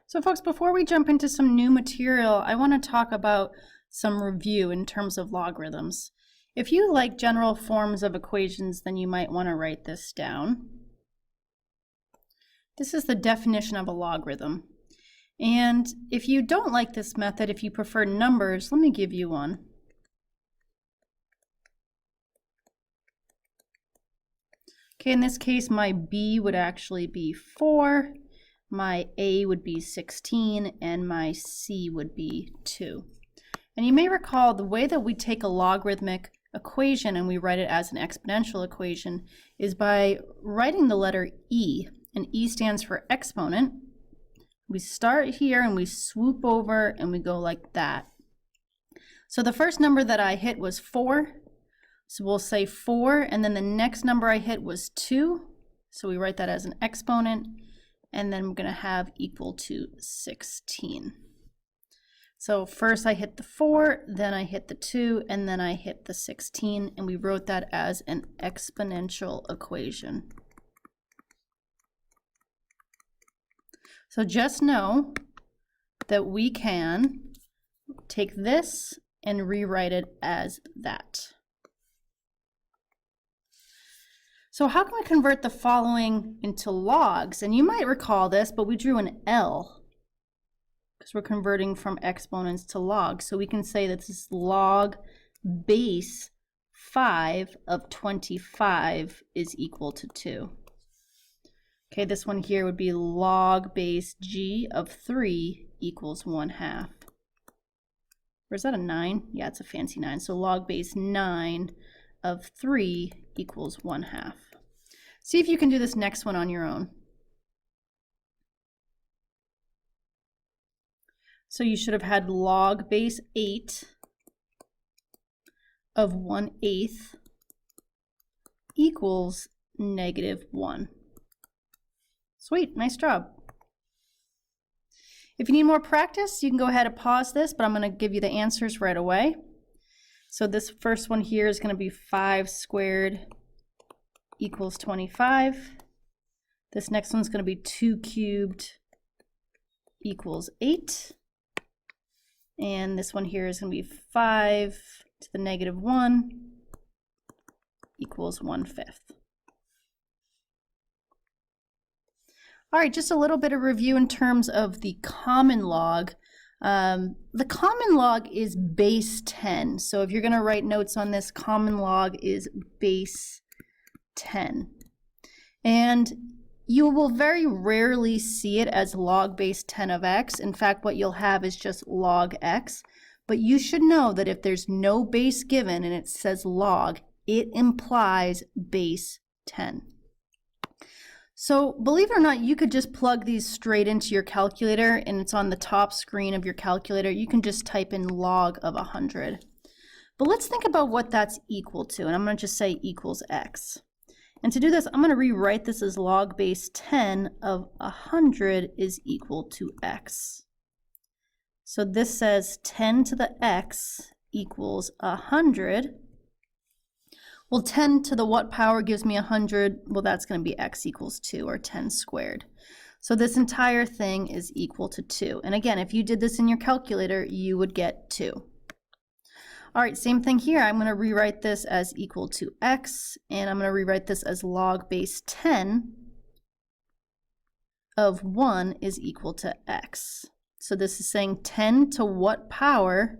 So folks, before we jump into some new material, I want to talk about some review in terms of logarithms. If you like general forms of equations, then you might want to write this down. This is the definition of a logarithm. And if you don't like this method, if you prefer numbers, let me give you one. Okay, in this case, my b would actually be 4. My a would be 16, and my c would be 2. And you may recall the way that we take a logarithmic equation and we write it as an exponential equation is by writing the letter e, and e stands for exponent. We start here and we swoop over and we go like that. So the first number that I hit was 4, so we'll say 4, and then the next number I hit was 2, so we write that as an exponent. And then we're going to have equal to 16. So first I hit the 4, then I hit the 2, and then I hit the 16, and we wrote that as an exponential equation. So just know that we can take this and rewrite it as that. So how can we convert the following into logs? And you might recall this, but we drew an L because we're converting from exponents to logs. So we can say that this is log base 5 of 25 is equal to 2. Okay, this one here would be log base g of 3 equals 1/2. Or is that a 9? Yeah, it's a fancy 9. So log base 9 of 3 equals 1/2. See if you can do this next one on your own. So you should have had log base 8 of 1/8 equals -1. Sweet, nice job. If you need more practice, you can go ahead and pause this, but I'm going to give you the answers right away. So this first one here is going to be 5 squared equals 25. This next one's going to be 2 cubed equals 8. And this one here is going to be 5 to the -1 equals 1/5. All right, just a little bit of review in terms of the common log. The common log is base 10. So if you're going to write notes on this, common log is base 10. And you will very rarely see it as log base 10 of x. In fact, what you'll have is just log x. But you should know that if there's no base given and it says log, it implies base 10. So believe it or not, you could just plug these straight into your calculator, and it's on the top screen of your calculator. You can just type in log of 100. But let's think about what that's equal to, and I'm going to just say equals x. And to do this, I'm going to rewrite this as log base 10 of 100 is equal to x. So this says 10 to the x equals 100. Well, 10 to the what power gives me 100? Well, that's going to be x equals 2, or 10 squared. So this entire thing is equal to 2. And again, if you did this in your calculator, you would get 2. All right, same thing here. I'm going to rewrite this as equal to x, and I'm going to rewrite this as log base 10 of 1 is equal to x. So this is saying 10 to what power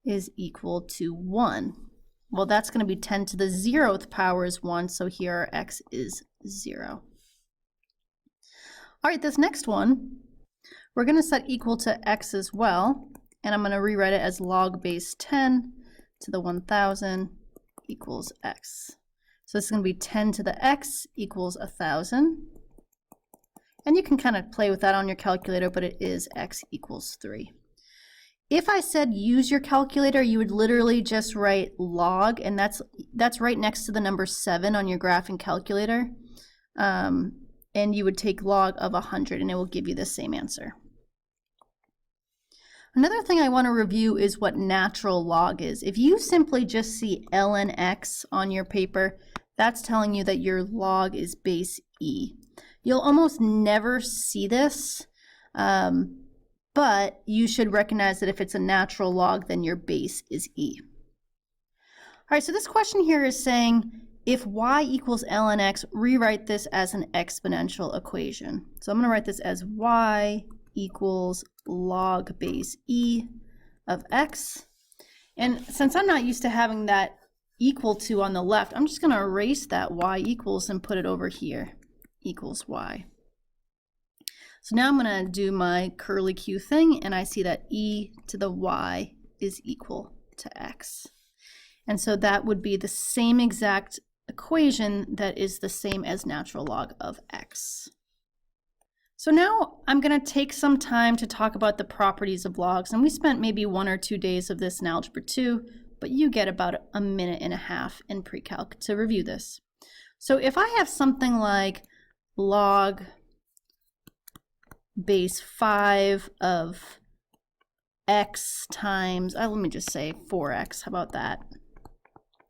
is equal to 1? Well, that's going to be 10 to the 0th power is 1, so here our x is 0. All right, this next one, we're going to set equal to x as well, and I'm going to rewrite it as log base 10 to the 1000 equals x. So this is going to be 10 to the x equals 1000. And you can kind of play with that on your calculator, but it is x equals 3. If I said use your calculator, you would literally just write log, and that's right next to the number 7 on your graphing calculator. And you would take log of 100, and it will give you the same answer. Another thing I want to review is what natural log is. If you simply just see ln x on your paper, that's telling you that your log is base e. You'll almost never see this But you should recognize that if it's a natural log, then your base is e. All right, so this question here is saying, if y equals ln x, rewrite this as an exponential equation. So I'm going to write this as y equals log base e of x. And since I'm not used to having that equal to on the left, I'm just going to erase that y equals and put it over here, equals y. So now I'm going to do my curly Q thing, and I see that e to the y is equal to x. And so that would be the same exact equation that is the same as natural log of x. So now I'm going to take some time to talk about the properties of logs, and we spent maybe 1 or 2 days of this in Algebra 2, but you get about a minute and a half in pre-calc to review this. So if I have something like log base 5 of x times, let me just say 4x, how about that?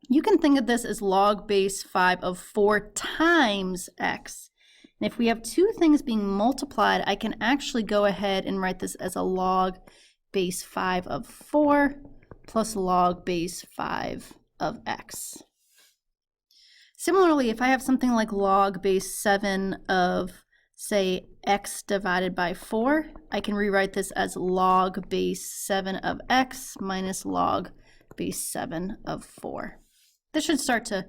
You can think of this as log base 5 of 4 times x. And if we have two things being multiplied, I can actually go ahead and write this as a log base 5 of 4 plus log base 5 of x. Similarly, if I have something like log base 7 of, say, x divided by 4, I can rewrite this as log base 7 of x minus log base 7 of 4. This should start to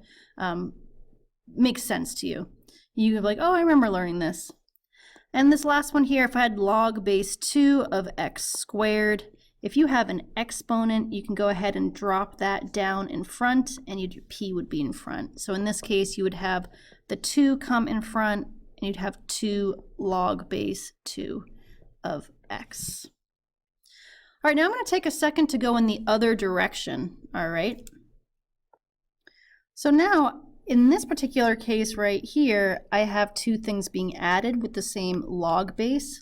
make sense to you. You're like, oh, I remember learning this. And this last one here, if I had log base 2 of x squared, if you have an exponent, you can go ahead and drop that down in front, and your p would be in front. So in this case, you would have the 2 come in front, and you'd have 2 log base 2 of x. All right, now I'm going to take a second to go in the other direction, all right? So now, in this particular case right here, I have 2 things being added with the same log base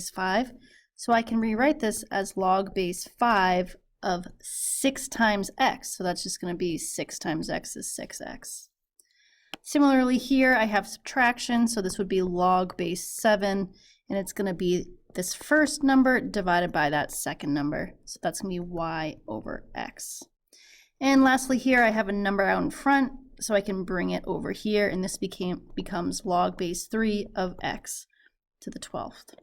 5. So I can rewrite this as log base 5 of 6 times x. So that's just going to be 6 times x is 6x. Similarly here, I have subtraction, so this would be log base 7, and it's going to be this first number divided by that second number. So that's going to be y over x. And lastly here, I have a number out in front, so I can bring it over here, and this becomes log base 3 of x to the 12th.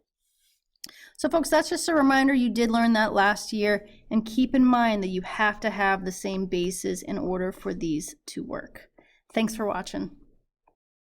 So folks, that's just a reminder, you did learn that last year, and keep in mind that you have to have the same bases in order for these to work. Thanks for watching.